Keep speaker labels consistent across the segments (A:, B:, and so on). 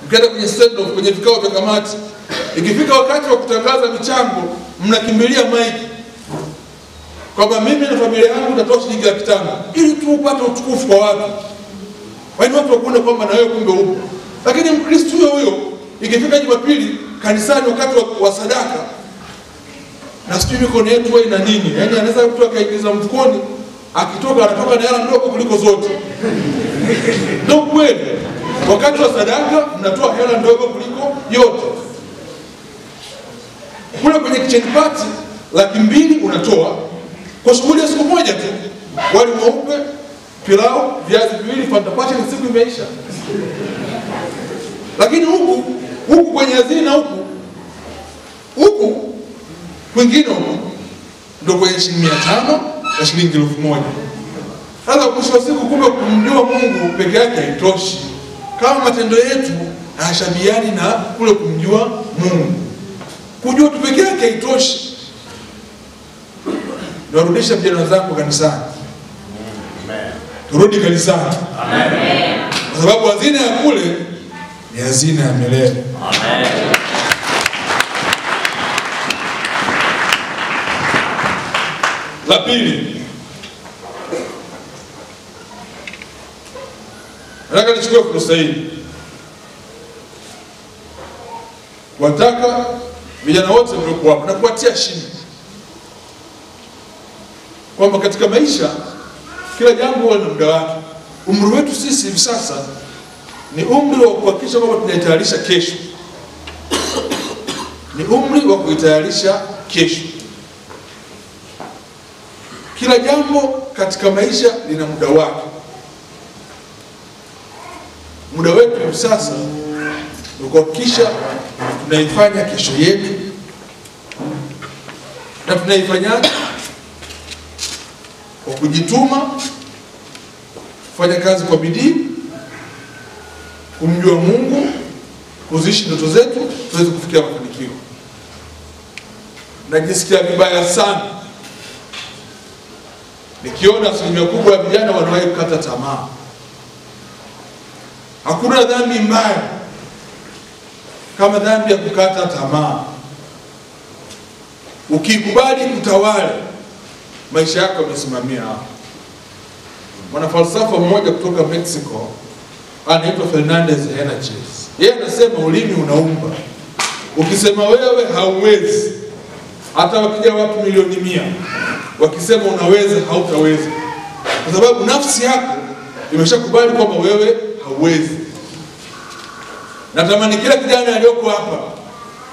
A: mkienda kwenye stand off, kwenye vikao vya kamati, ikifika wakati wa kutangaza michango, mnakimbilia maiki kwamba mimi na familia yangu tutatoa shilingi 500 ili tu upate utukufu kwa watu. Wao watu wakuone kwamba na wewe kumbe upo. Lakini Mkristo huyo ikifika Jumapili kanisani wakati wa sadaka, na sijui mikono yetu wewe ina nini? Yaani anaweza mtu akaingiza mfukoni, akitoka anatoka na hela ndogo kuliko zote. Ndio kweli. Wakati wa sadaka mnatoa hela ndogo kuliko yote. Kule kwenye kitchen party 200,000 unatoa kwa shughuli ya siku moja tu. Wali mweupe, pilau, viazi viwili, fanta pacha, ni siku imeisha. Lakini huku kwenye hazina huku kwingine ndio kwenye shilingi 500 na shilingi 1,000. Sasa mwisho wa siku kumbe kumjua Mungu peke yake haitoshi. Kama matendo yetu hayashabiani na kule kumjua Mungu. Kujua tu peke yake haitoshi. Narudisha vijana wenzangu kanisani. Amen. Turudi kanisani. Amen. Kwa sababu hazina ya kule ni hazina ya milele. Amen. La pili, nataka nichukue fursa hii wataka vijana wote mliokuwa hapa na kuatia shime kwamba katika maisha kila jambo huwa na muda wake. Umri wetu sisi hivi sasa ni umri wa kuhakikisha kwamba tunaitayarisha kesho. Ni umri wa kuitayarisha kesho. Kila jambo katika maisha lina muda wake. Muda wetu hivi sasa ni kuhakikisha tunaifanya kesho yetu. Na tunaifanyaje? Kwa kujituma, kufanya kazi kwa bidii, kumjua Mungu, kuziishi ndoto zetu, tuweze kufikia mafanikio. Najisikia vibaya sana nikiona asilimia kubwa ya vijana wanawahi kukata tamaa. Hakuna dhambi mbaya kama dhambi ya kukata tamaa. Ukikubali kutawala, maisha yako yamesimamia hapo. Mwanafalsafa mmoja kutoka Mexico anaitwa Fernandez Henriquez. Yeye anasema ulimi unaumba. Ukisema wewe hauwezi, hata wakija watu milioni 100 wakisema unaweza, hautaweza. Kwa sababu nafsi yako imeshakubali kwamba wewe hauwezi. Natamani kila kijana aliyoko hapa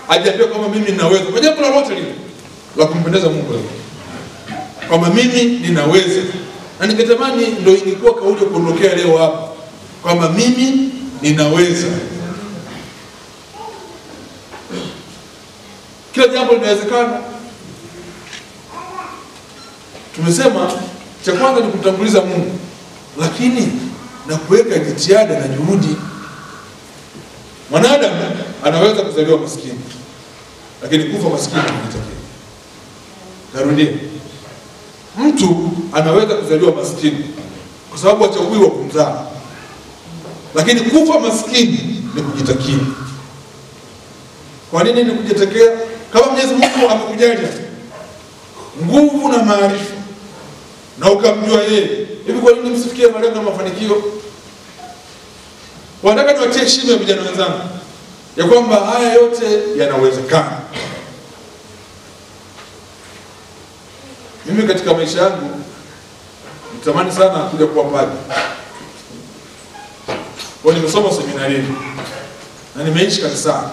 A: ajiambie kwamba mimi ninaweza. Kwa jambo lolote lile la kumpendeza Mungu. Kwamba mimi ninaweza. Na ningetamani ndio ingekuwa kauli kuondokea leo hapa. Kwamba mimi ninaweza. Kila jambo linawezekana. Tumesema cha kwanza ni kumtambuliza Mungu, lakini na kuweka jitihada na juhudi. Mwanadamu anaweza kuzaliwa maskini, lakini kufa maskini hakitakiwi. Narudia. Mtu anaweza kuzaliwa maskini kwa sababu achaguliwa kumzaa, lakini kufa maskini ni kujitakia. Kwa nini ni kujitakia? Kama Mwenyezi Mungu amekujalia nguvu na maarifa na ukamjua yeye, hivi kwa nini msifikie malengo na mafanikio? Wanataka niwatie heshima ya vijana wenzangu ya kwamba haya yote yanawezekana. Mimi katika maisha yangu nitamani sana kuja kuwa padri. Kwa nimesoma seminari na nimeishi kanisani.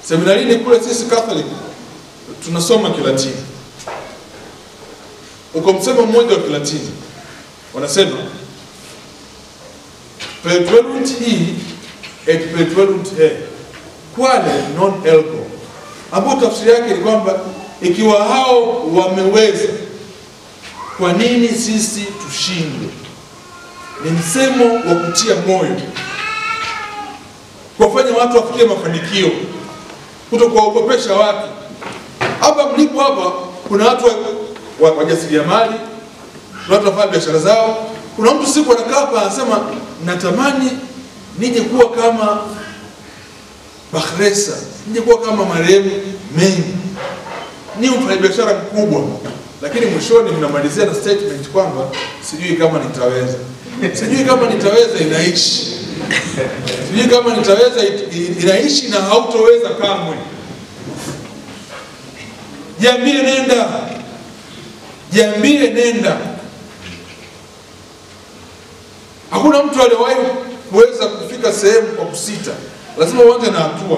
A: Seminarini kule sisi Catholic tunasoma Kilatini. Uko msemo mmoja wa Kilatini wanasema pertuerunt hi et pertuerunt he quale non ergo, ambapo tafsiri yake ni kwamba ikiwa hao wameweza, kwa nini sisi tushindwe? Ni msemo wa kutia moyo, kufanya watu wafikie mafanikio, kutokuwaogopesha watu. Hapa mlipo hapa kuna watu wajasiriamali, watu wafanya biashara zao, Kuna mtu siku anakaa hapa anasema natamani nije kuwa kama Bakhresa, nije kuwa kama marehemu Mengi, ni mfanyabiashara mkubwa, lakini mwishoni mnamalizia na statement kwamba sijui kama nitaweza. Sijui kama nitaweza inaishi. Sijui kama nitaweza inaishi na hautoweza kamwe. Jiambie nenda. Jiambie nenda. Hakuna mtu aliyewahi kuweza kufika sehemu kwa kusita. Lazima uanze na hatua.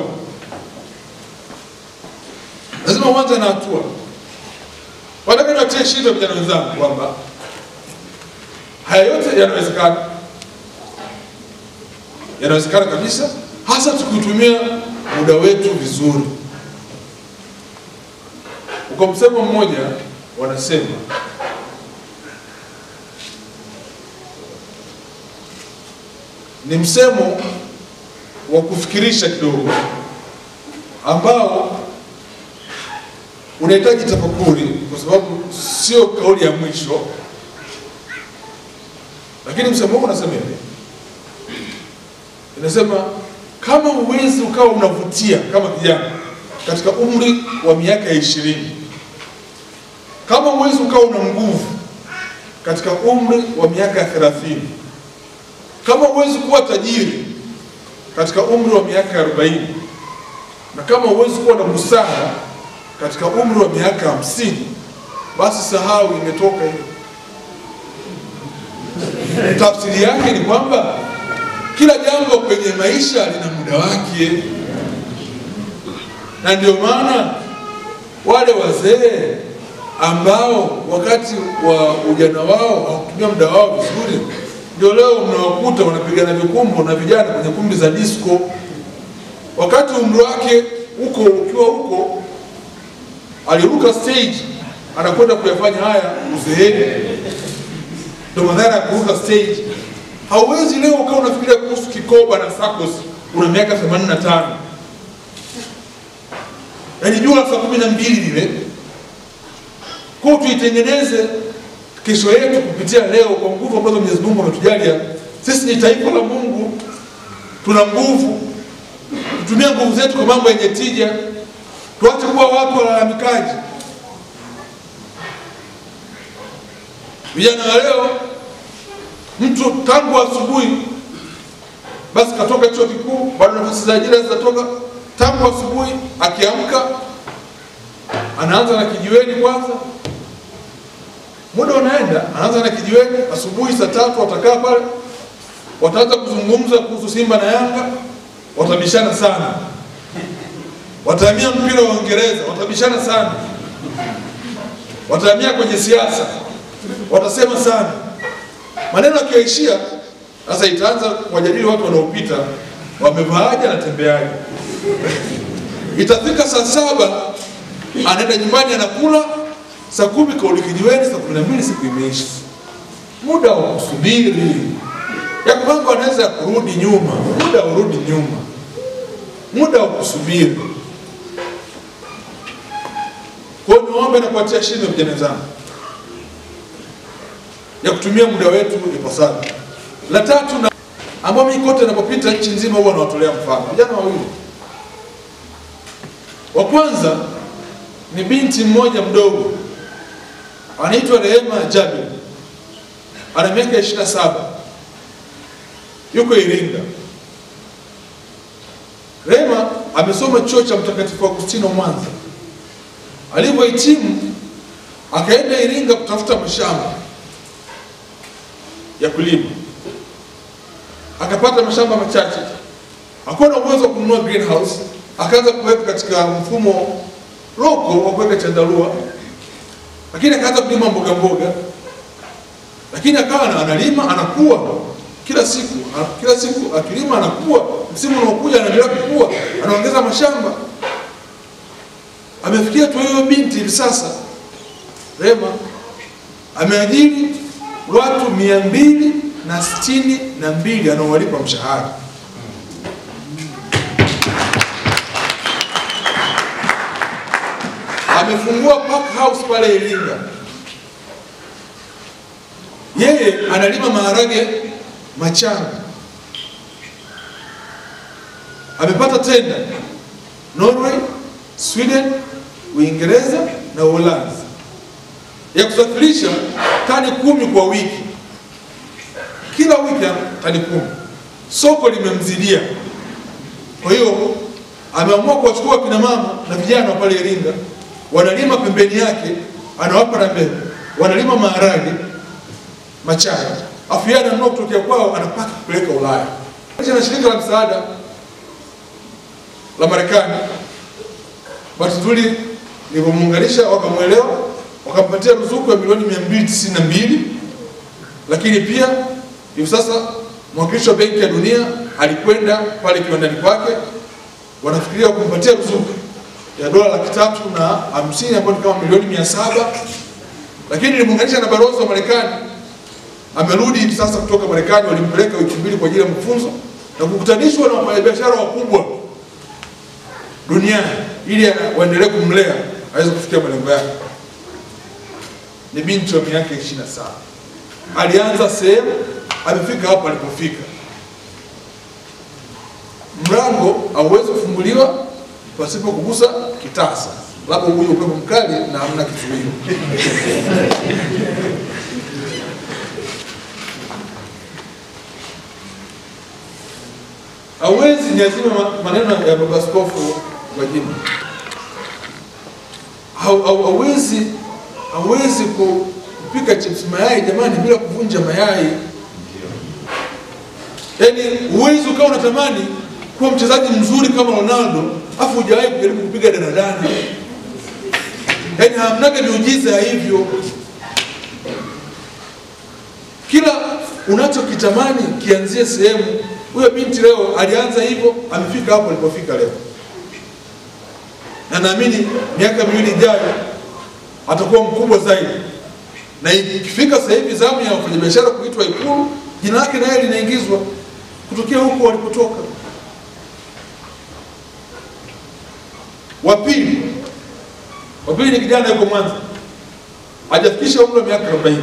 A: Lazima uanze na hatua. Wataka niwatie shida vijana wenzangu kwamba haya yote yanawezekana. Yanawezekana kabisa, hasa tukitumia muda wetu vizuri. Kwa msemo mmoja wanasema ni msemo wa kufikirisha kidogo ambao unahitaji tafakuri, kwa sababu sio kauli ya mwisho. Lakini msemo huu unasema hivi. Inasema kama uwezi ukawa unavutia kama kijana katika umri wa miaka 20, kama uwezi ukawa una nguvu katika umri wa miaka 30, kama uwezi kuwa tajiri katika umri wa miaka 40, na kama uwezi kuwa na busara katika umri wa miaka 50, basi sahau, imetoka hiyo. Tafsiri yake ni kwamba kila jambo kwenye maisha lina muda wake. Na ndio maana wale wazee ambao wakati wa ujana wao hawakutumia muda wao vizuri, ndio leo mnawakuta wanapigana vikumbo na vijana kwenye kumbi za disco. Wakati umri wake huko, ukiwa huko, aliruka stage, anakwenda kuyafanya haya uzeeni. Ndio madhara ya kuruka stage. Hauwezi leo ukawa unafikiria kuhusu kikoba na SACCOS una miaka 85. Yaani jua saa 12 lile. Kwa tuitengeneze kesho yetu kupitia leo kwa nguvu ambazo Mwenyezi Mungu ametujalia. Sisi ni taifa la Mungu. Tuna nguvu. Tutumie nguvu zetu kwa mambo yenye tija. Tuache kuwa watu walalamikaji. Vijana leo, mtu tangu asubuhi basi katoka chuo kikuu, bado nafasi za ajira zinatoka. Tangu asubuhi akiamka anaanza na kijiweni kwanza. Muda unaenda, anaanza na kijiweni. Asubuhi saa 3 watakaa pale, wataanza kuzungumza kuhusu Simba na Yanga, watabishana sana. Watahamia mpira wa Uingereza, watabishana sana. Watahamia kwenye siasa, watasema sana. Maneno yakiishia, sasa itaanza kuwajadili watu wanaopita, wamevaaje na tembeaje. Itafika saa 7 anaenda nyumbani anakula, saa 10 kauli kijiweni, saa 12 siku imeisha. Muda wa kusubiri ya kwamba anaweza kurudi nyuma, muda urudi nyuma. Muda wa kusubiri. Kwa hiyo niombe na kuatia shida vijana zangu ya kutumia muda wetu ipasavyo. La tatu, na ambao mimi kote ninapopita nchi nzima huwa nawatolea mfano vijana wawili. Wa kwanza ni binti mmoja mdogo, anaitwa Rehema Jabir. Ana miaka 27. Yuko Iringa. Rehema amesoma chuo cha Mtakatifu Agustino Mwanza. Alipohitimu akaenda Iringa kutafuta mashamba ya kulima. Akapata mashamba machache. Hakuwa na uwezo wa kununua greenhouse, akaanza kuweka katika mfumo loko wa kuweka chandarua. Lakini akaanza kulima mboga mboga. Lakini akawa analima, anakuwa kila siku akilima anakuwa, msimu unaokuja anaendelea kukua, anaongeza mashamba. Amefikia tu hiyo binti hivi sasa, Rehema ameajiri watu 262 anaowalipa mshahara. Amefungua park house pale Iringa Yeye analima maharage machanga. Amepata tenda Norway, Sweden, Uingereza na Uholanzi ya kusafirisha tani 10 kwa wiki. Kila wiki tani 10. Soko limemzidia. Kwa hiyo ameamua kuwachukua kina mama na vijana pale Iringa, wanalima pembeni yake, anawapa na mbegu. Wanalima maharage machanga. Afu yeye ananunua kutoka kwao, anapaka kupeleka Ulaya. Na shirika la msaada la Marekani Batuli nilipomuunganisha wakamuelewa, wakampatia ruzuku ya milioni 292. Lakini pia hivi sasa mwakilishi wa Benki ya Dunia alikwenda pale kiwandani kwake, wanafikiria kumpatia ruzuku ya dola 350 ambayo ni kama milioni 700. Lakini nilimuunganisha na balozi wa Marekani, amerudi hivi sasa kutoka Marekani, walimpeleka wiki 2 kwa ajili ya mafunzo na kukutanishwa na wafanyabiashara wakubwa duniani ili waendelee kumlea aweze kufikia malengo yake. Ni binti wa miaka 27. Alianza sehemu, amefika hapa alipofika. Mlango hauwezi kufunguliwa pasipo kugusa kitasa. Labda huyo upepo mkali na hamna kizuio. Hawezi niazima maneno ya baba askofu kwa jina. Hawezi kupika chips mayai jamani bila kuvunja mayai. Yaani uwezo kama unatamani kuwa mchezaji mzuri kama Ronaldo, afu hujawahi kujaribu kupiga danadana. Yaani hamnaga miujiza ya hivyo. Kila unachokitamani kianzie sehemu. Huyo binti leo alianza hivyo, amefika hapo alipofika leo. Na naamini miaka 2 ijayo atakuwa mkubwa zaidi. Na ikifika sasa hivi zamu ya wafanyabiashara kuitwa Ikulu, jina lake naye linaingizwa kutokea huko walipotoka. Wa pili ni kijana yuko Mwanza. Hajafikisha umri wa miaka 40.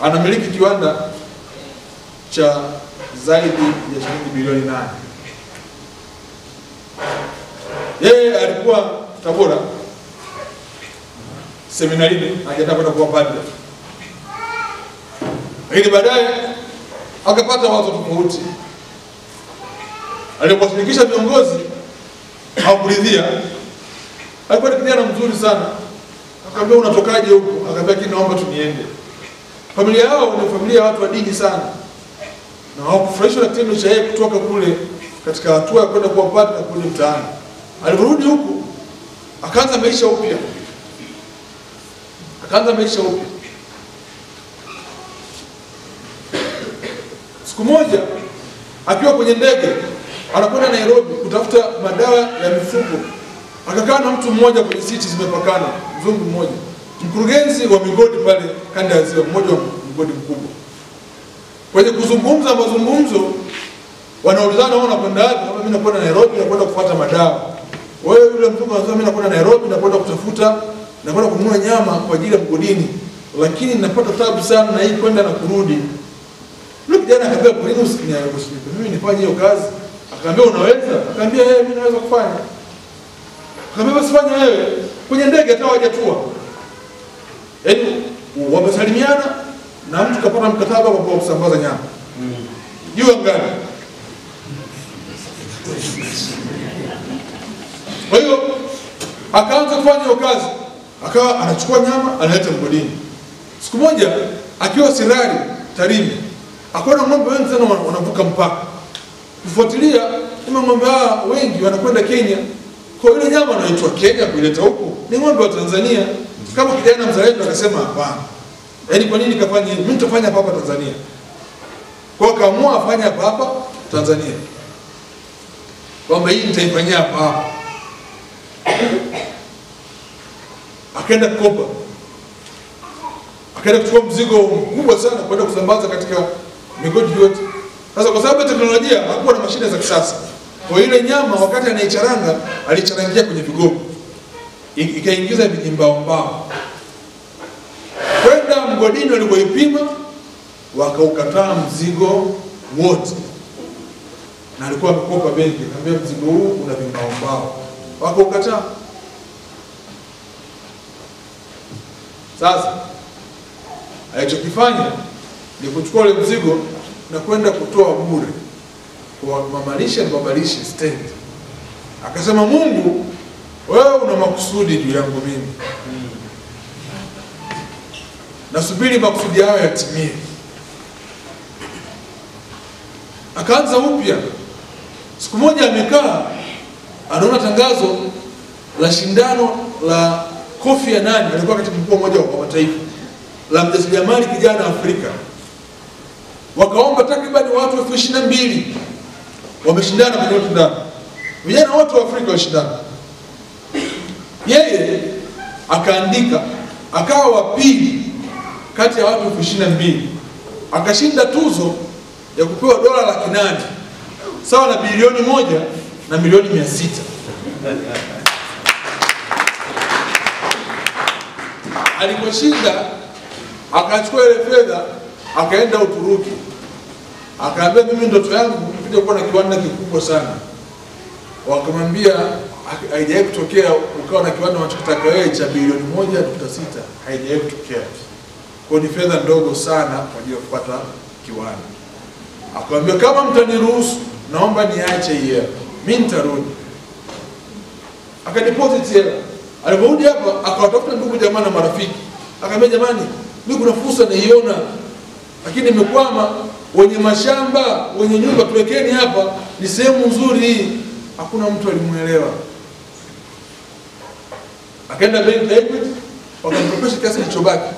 A: Anamiliki kiwanda cha zaidi ya shilingi bilioni 8. Yeye alikuwa Tabora seminarini, hajataka kwenda kuwa padre. Lakini baadaye akapata wazo tofauti. Aliposhirikisha viongozi hawakuridhia. Alikuwa ni kijana mzuri sana. Akamwambia unatokaje huko? Akamwambia naomba tuniende. Familia yao ni familia ya watu wa dini sana. Na hawakufurahishwa na kitendo cha yeye kutoka kule katika hatua ya kwenda kuwa padre na kurudi mtaani. Aliporudi huku akaanza maisha upya. Siku moja akiwa kwenye ndege anakwenda Nairobi kutafuta madawa ya mifugo, akakaa na mtu mmoja kwenye siti zimepakana, mzungu mmoja, mkurugenzi wa migodi pale kanda ya Ziwa, mmoja wa migodi mkubwa. Kwenye kuzungumza mazungumzo wanaulizana wao wanakwenda wapi? Kama mimi nakwenda Nairobi nakwenda kufuata madawa. Wewe yule mzungu anasema mimi nakwenda Nairobi nakwenda kutafuta, nakwenda kununua nyama kwa ajili ya mgodini, lakini ninapata taabu sana na hii kwenda na kurudi. Yule kijana akamwambia kwa nini usiniaye mimi nifanye hiyo kazi? Akamwambia unaweza? Akamwambia mimi naweza kufanya. Akamwambia basi fanya wewe. Kwenye ndege hata hawajatua. Yaani wamesalimiana na mtu kapata mkataba wa kusambaza nyama. Juu angani. Kwa hiyo akaanza kufanya hiyo kazi. Akawa anachukua nyama analeta mgodini. Siku moja akiwa Sirari Tarime, akaona ng'ombe wengi sana wanavuka mpaka. Kufuatilia kama ng'ombe hao wengi wanakwenda Kenya. Kwa ile nyama inaitwa Kenya kuileta huku ni ng'ombe wa Tanzania. Kama kijana mzalendo akasema hapana. Yaani kwa nini kafanya hivi? Mimi nitafanya hapa Tanzania. Kwa kaamua afanye hapa Tanzania. Kwamba hii nitaifanyia hapa. Akaenda Kopa. Akaenda kuchukua mzigo mkubwa sana kwenda kusambaza katika migodi yote. Sasa kwa sababu teknolojia hakuwa na mashine za kisasa. Kwa ile nyama wakati anaicharanga alicharangia kwenye vigogo. Ikaingiza vijimbao mbao. Kwenda mgodini walikoipima wakaukataa mzigo wote, na alikuwa amekopa benki, akamwambia mzigo huu una vimbaombao, wakaukataa. Sasa alichokifanya ni kuchukua ule mzigo na kwenda kutoa bure kwa mamalisha na babalisha stendi. Akasema, Mungu, wewe una makusudi juu yangu mimi, nasubiri makusudi yao yatimie. Akaanza upya. Siku moja amekaa, anaona tangazo la shindano la Kofi Annan, alikuwa katibu mkuu mmoja wa mataifa, la mjasiriamali kijana Afrika. Wakaomba takriban watu 22,000 wameshindana kwenye shindano. Vijana wote wa Afrika washindana. Yeye akaandika, akawa wa pili kati ya watu 22,000. Akashinda tuzo ya kupewa $800,000 sawa na bilioni 1 na milioni 600. Aliposhinda akachukua ile fedha akaenda Uturuki. Akaambia, mimi ndoto yangu nipige kuwa na kiwanda kikubwa sana. Wakamwambia, haijawahi kutokea ukawa na kiwanda unachotaka wewe cha bilioni 1.6, haijawahi kutokea. Kwa ni fedha ndogo sana kwa ajili ya kupata kiwanda. Akamwambia, kama mtaniruhusu naomba niache hiyo, mimi nitarudi. Akadeposit hela. Aliporudi hapa akawatafuta ndugu jamaa na marafiki. Akamwambia, jamani, mimi kuna fursa naiona, lakini nimekwama, wenye mashamba, wenye nyumba tuwekeni hapa, ni sehemu nzuri hii. Hakuna mtu alimuelewa. Akaenda benki ya Equity, wakamkopesha kiasi kilichobaki.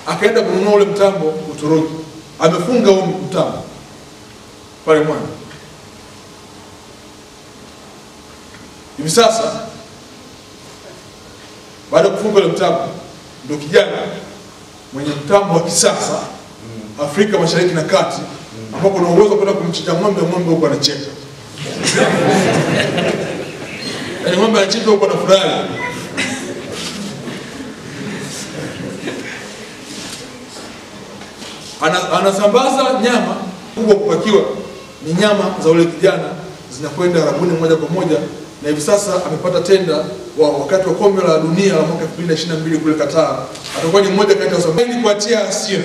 A: Akaenda kununua ule mtambo Uturuki. Amefunga huo mtambo pale Mwanza. Hivi sasa baada ya kufunga ule mtambo, ndio kijana mwenye mtambo wa kisasa Afrika Mashariki na Kati, ambapo kuna uwezo kwenda kumchinja ng'ombe huko anacheka. Yaani ng'ombe anachinja huko na furaha. Anasambaza nyama kubwa kupakiwa, ni nyama za ule kijana zinakwenda Arabuni moja kwa moja, na hivi sasa amepata tenda wakati wa kombe la dunia la mwaka 2022 kule Qatar. Atakuwa ni mmoja kati ya wasambazaji. Ili kuatia hasira.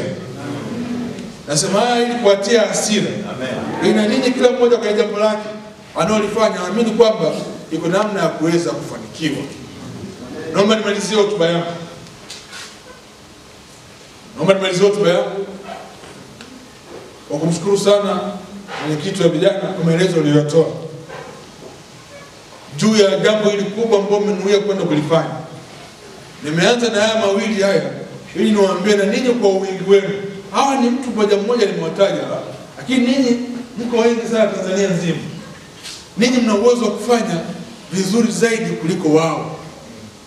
A: Nasema ili kuatia hasira. Amen. Ina nini kila mmoja kwa jambo lake analolifanya, naamini kwamba iko namna ya kuweza kufanikiwa. Naomba nimalizie hotuba yangu. Kwa kumshukuru sana mwenyekiti wa vijana kwa maelezo aliyotoa juu ya jambo hili kubwa ambalo mmenuia kwenda kulifanya. Nimeanza na haya mawili haya ili niwaambie na ninyi kwa wingi wenu. Hawa ni mtu mmoja nimewataja, lakini ninyi mko wengi sana Tanzania nzima. Ninyi mna uwezo wa kufanya vizuri zaidi kuliko wao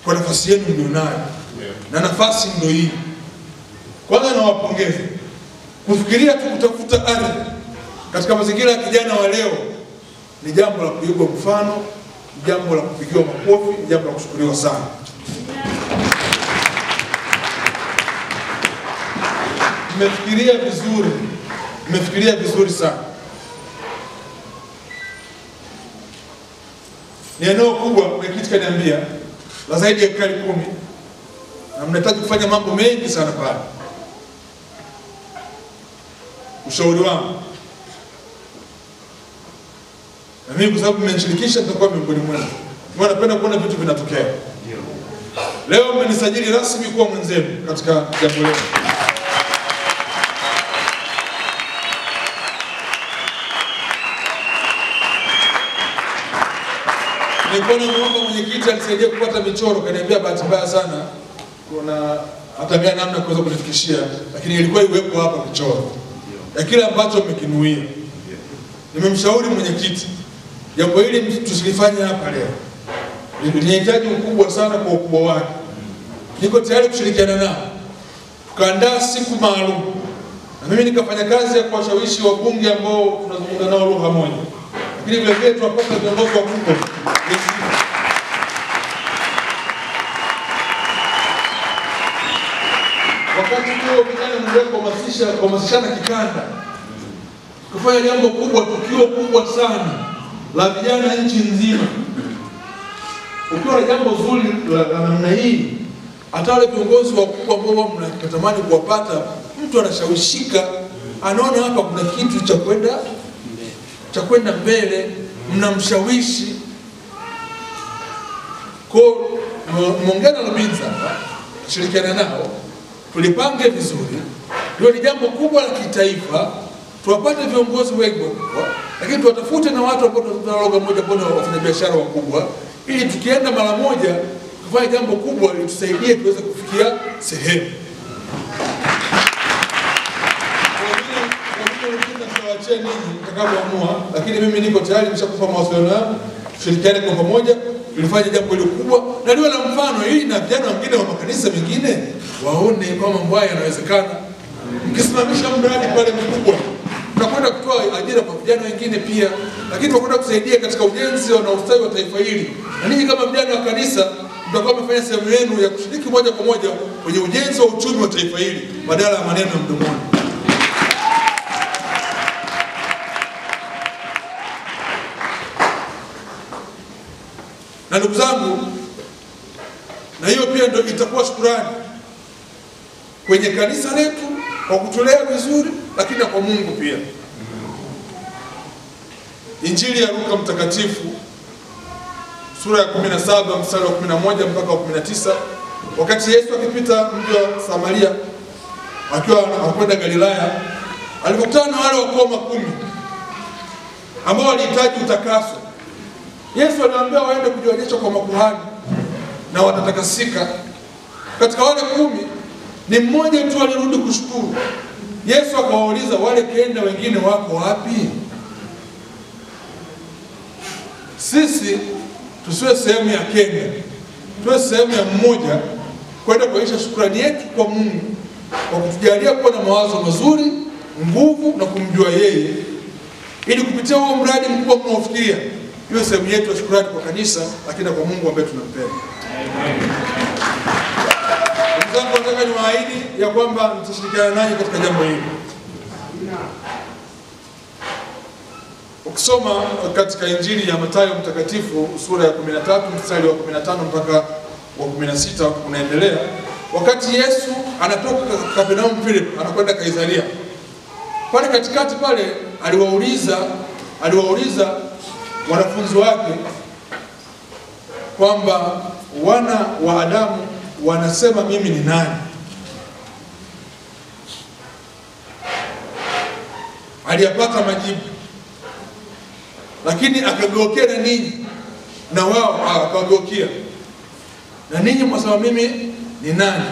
A: kwa nafasi yenu mlionayo. Na nafasi ndio hii. Kwanza nawapongeza. Kufikiria tu kutafuta ardhi katika mazingira ya kijana wa leo ni jambo la kuigwa mfano, jambo la kupigiwa makofi, jambo la kushukuriwa sana. Mmefikiria vizuri sana. Ni eneo kubwa, mwenyekiti kaniambia, la zaidi ya ekari 10, na mnahitaji kufanya mambo mengi sana pale. Ushauri wangu, na mimi kwa sababu mmenishirikisha nitakuwa miongoni mwenu, mimi napenda kuona vitu vinatokea. Leo mmenisajili rasmi kuwa mwenzenu katika jambo leo. Nilikuwa naomba mwenyekiti anisaidie kupata michoro, kaniambia bahati mbaya sana kuna atabia namna kuweza kunifikishia, lakini ilikuwa iwepo hapa michoro ya kile ambacho mmekinuia. Nimemshauri mwenyekiti jambo hili tusilifanye hapa leo. Linahitaji ukubwa sana kwa ukubwa wake. Niko tayari kushirikiana nao. Tukaandaa siku maalum. Na mimi nikafanya kazi ya kuwashawishi wabunge ambao tunazungumza nao lugha moja. Lakini vile vile tunapata viongozi wakubwa. Wakati Kwa vijana mwendelee kuhamasishana kikanda. Kufanya jambo kubwa, tukio kubwa sana la vijana nchi nzima. Ukiwa na jambo zuri la namna hii, hata wale viongozi wakubwa ambao mnatamani kuwapata, mtu anashawishika, anaona hapa kuna kitu cha kwenda mbele, mnamshawishi. Kwa muungano na Binza, shirikiana nao, tulipange vizuri, ndio ni jambo kubwa la kitaifa, tuwapate viongozi wengi wakubwa, lakini tuwatafute na watu ambao tunaloga moja kwa wafanyabiashara wakubwa, ili tukienda mara moja kufanya jambo kubwa ili tusaidie tuweze kufikia sehemu. Lakini mimi niko tayari nimeshakupa mawasiliano yangu, tushirikiane kwa pamoja tulifanya jambo hili kubwa na liwe la mfano, ili na vijana wengine wa makanisa mengine waone kama mambo haya yanawezekana. Mkisimamisha mradi pale mkubwa, tutakwenda kutoa ajira kwa vijana wengine pia, lakini tutakwenda kusaidia katika ujenzi na ustawi wa taifa hili. Na ninyi kama vijana wa kanisa mtakuwa mmefanya sehemu yenu ya kushiriki moja kwa moja kwenye ujenzi wa uchumi wa taifa hili badala ya maneno ya mdomoni. Na ndugu zangu, na hiyo pia ndio itakuwa shukrani kwenye kanisa letu kwa kutulea vizuri, lakini na kwa Mungu pia. Injili ya Luka mtakatifu sura ya 17 mstari wa 11 mpaka wa 19, wakati Yesu akipita mji wa Samaria akiwa anakwenda Galilaya, alipokutana na wale wakoma 10 ambao walihitaji utakaso. Yesu aliwaambia waende kujionyesha kwa makuhani na watatakasika. Katika wale 10 ni mmoja tu alirudi kushukuru. Yesu akawauliza, wale 9 wengine wako wapi? Sisi tusiwe sehemu ya 9, tuwe sehemu ya mmoja, kwenda kuonyesha shukrani yetu kwa Mungu kwa kutujalia kuwa na mawazo mazuri, nguvu na kumjua yeye, ili kupitia huo mradi mkubwa mnaofikiria iwe sehemu yetu ya shukrani kwa kanisa, lakini kwa Mungu ambaye tunampenda. Ndugu zangu, nataka niwaahidi ya kwamba nitashirikiana nanyi katika jambo hili. Ukisoma katika Injili ya Mathayo mtakatifu sura ya 13 mstari wa 15 mpaka wa 16 unaendelea, wakati Yesu anatoka Kapernaum Philip anakwenda Kaisaria, pale katikati pale aliwauliza wanafunzi wake kwamba wana wa Adamu wanasema mimi ni nani? Aliyapata majibu, lakini akageukia na ninyi, na wao akageukia na ninyi mwasema mimi ni nani?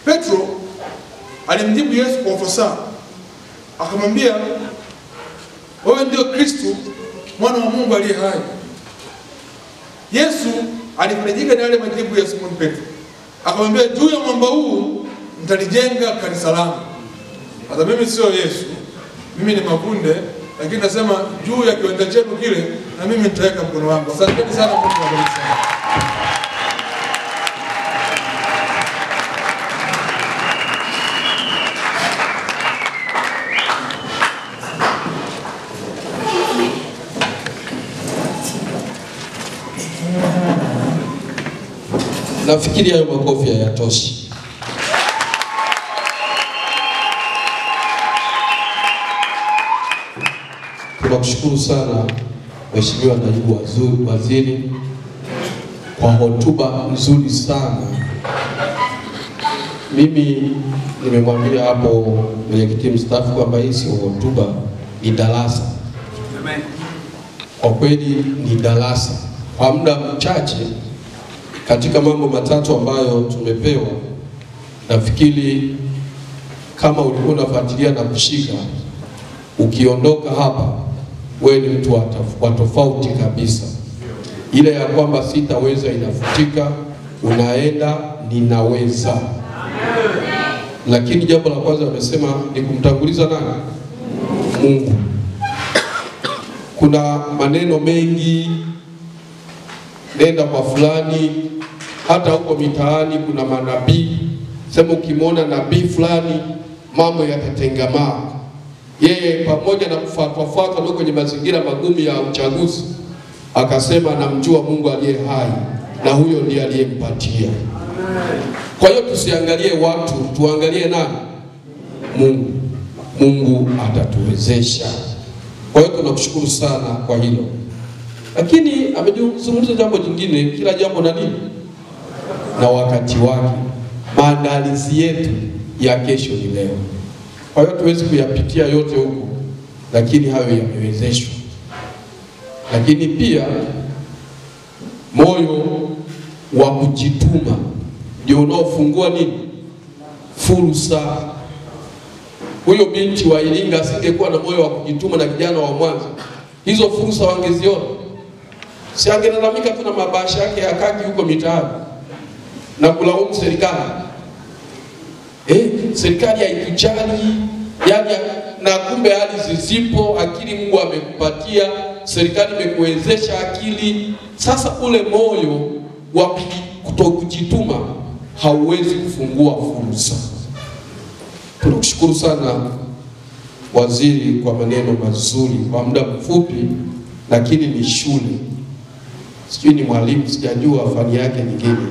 A: Petro alimjibu Yesu kwa ufasaha, akamwambia, wewe ndio Kristo, mwana wa Mungu aliye hai. Yesu alifarijika na yale majibu ya Simon Petro, akamwambia, juu ya mwamba huu mtalijenga kanisa langu. Hata mimi sio Yesu, mimi ni mavunde, lakini nasema juu ya kiwanja chenu kile na mimi nitaweka mkono wangu. Asanteni sana, Mungu awabariki sana.
B: Nafikiri hayo makofi hayatoshi. Tunakushukuru sana Mheshimiwa Naibu Waziri kwa hotuba nzuri sana. Mimi nimemwambia hapo mwenyekiti mstaafu kwamba hii sio hotuba, ni darasa. Amen. Kwa kweli ni darasa. Kwa muda mchache katika mambo matatu ambayo tumepewa, nafikiri kama ulikuwa unafuatilia na kushika, ukiondoka hapa wewe ni mtu wa tofauti kabisa. Ile ya kwamba sitaweza inafutika, unaenda ninaweza. Lakini jambo la kwanza amesema ni kumtanguliza nani? Mungu. Kuna maneno mengi, nenda kwa fulani, hata huko mitaani kuna manabii Sema ukimwona nabii fulani mambo yatatengamaa. Yeye pamoja na kufuatwa ndio kwenye mazingira magumu ya uchaguzi, akasema namjua Mungu aliye hai na huyo ndiye aliyempatia. Kwa hiyo tusiangalie watu, tuangalie nani? Mungu. Mungu atatuwezesha. Kwa hiyo tunakushukuru sana kwa hilo. Lakini amezungumza jambo jingine, kila jambo na nini? Na wakati wake. Maandalizi yetu ya kesho ni leo. Kwa hiyo tuwezi kuyapitia yote huko, lakini hayo yamewezeshwa. Lakini pia moyo wa kujituma ndio unaofungua nini? Fursa. Huyo binti wa Iringa asingekuwa na moyo wa kujituma na kijana wa Mwanza, hizo fursa wangeziona. Si angelalamika tu na mabasha yake ya kaki huko mitaani na kulaumu serikali. Serikali haitujali, yani, na kumbe hali zizipo, akili Mungu amekupatia, serikali imekuwezesha akili. Sasa ule moyo wa kutokujituma hauwezi kufungua fursa. Tunakushukuru sana waziri kwa maneno mazuri kwa muda mfupi, lakini ni shule. Sijui ni mwalimu, sijajua fani yake nyingine,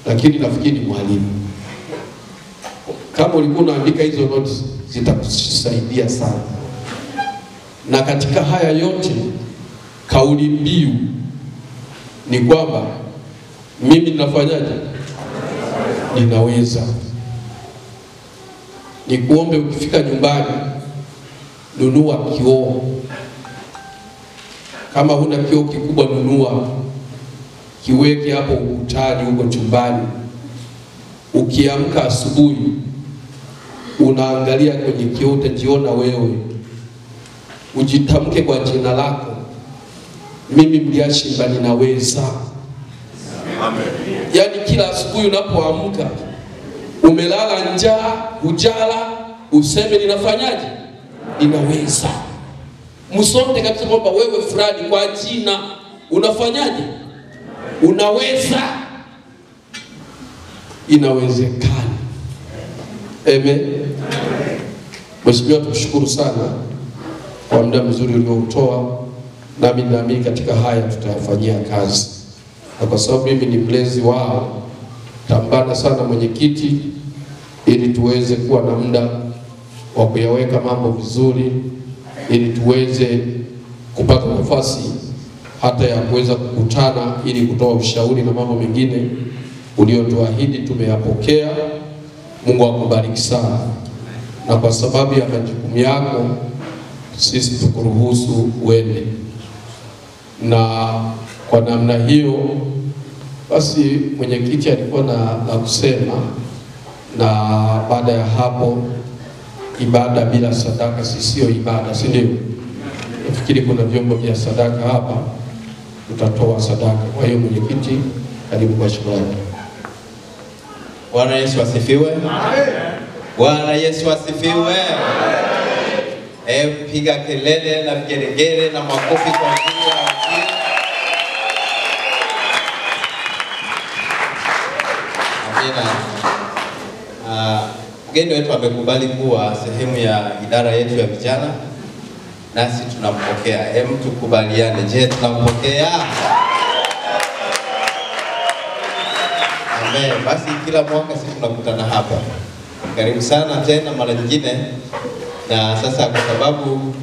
B: lakini nafikiri ni mwalimu. Kama ulikuwa unaandika hizo notes zitakusaidia sana. Na katika haya yote kauli mbiu ni kwamba mimi ninafanyaje? Ninaweza. Nikuombe ukifika nyumbani nunua kioo. Kama huna kioo kikubwa nunua, kiweke hapo ukutani huko chumbani. Ukiamka asubuhi unaangalia kwenye kioo, utajiona wewe. Ujitamke kwa jina lako, mimi Mliashimba ninaweza. Amen. Yaani kila asubuhi unapoamka, umelala njaa, ujala, useme ninafanyaje? Ninaweza. Msonde kabisa kwamba wewe fulani kwa jina unafanyaje? Unaweza. Inawezekana. Amen. Mheshimiwa, tukushukuru sana kwa muda mzuri ulioutoa, nami naamini katika haya tutayafanyia kazi. Na kwa sababu mimi ni mlezi wao, tambana sana mwenyekiti, ili tuweze kuwa na muda wa kuyaweka mambo vizuri, ili tuweze kupata nafasi hata ya kuweza kukutana ili kutoa ushauri na mambo mengine uliotuahidi tumeyapokea. Mungu akubariki sana. Na kwa sababu ya majukumu yako sisi tukuruhusu uende. Na kwa namna hiyo basi mwenyekiti alikuwa na kusema, na baada ya hapo ibada bila sadaka sio ibada, si ndio? Nafikiri kuna vyombo vya sadaka hapa, tutatoa sadaka. Kwa hiyo mwenyekiti, karibu kwa shukrani.
C: Bwana Yesu asifiwe. Amen. Bwana Yesu asifiwe. Amen. Piga kelele na vigelegele na makofi kwa ajili ya waziri. Amina. Mgeni wetu amekubali kuwa sehemu ya idara yetu ya vijana, nasi tunampokea. Tukubaliane, je, tunampokea? Amen. Basi kila mwaka sisi tunakutana hapa. Karibu sana tena mara nyingine. Na sasa kwa sababu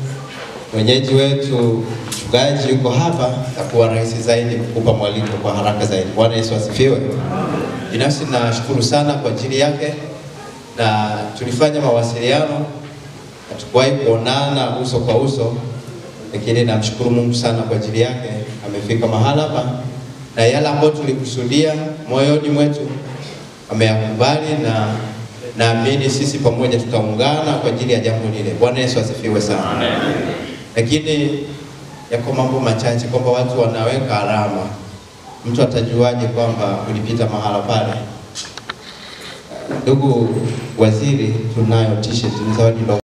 C: mwenyeji wetu mchungaji yuko hapa, itakuwa rahisi zaidi kukupa mwaliko kwa haraka zaidi. Bwana Yesu asifiwe. Binafsi nashukuru sana kwa ajili yake, na tulifanya mawasiliano, hatukuwahi kuonana uso kwa uso, lakini namshukuru Mungu sana kwa ajili yake. Amefika mahala hapa na yale ambayo tulikusudia moyoni mwetu ameyakubali, na naamini sisi pamoja tutaungana kwa ajili ya jambo lile. Bwana Yesu asifiwe sana. Amen. Lakini yako mambo machache kwamba watu wanaweka alama. Mtu atajuaje kwamba ulipita mahala pale? Ndugu waziri, tunayo t-shirt, ni zawadi ndogo.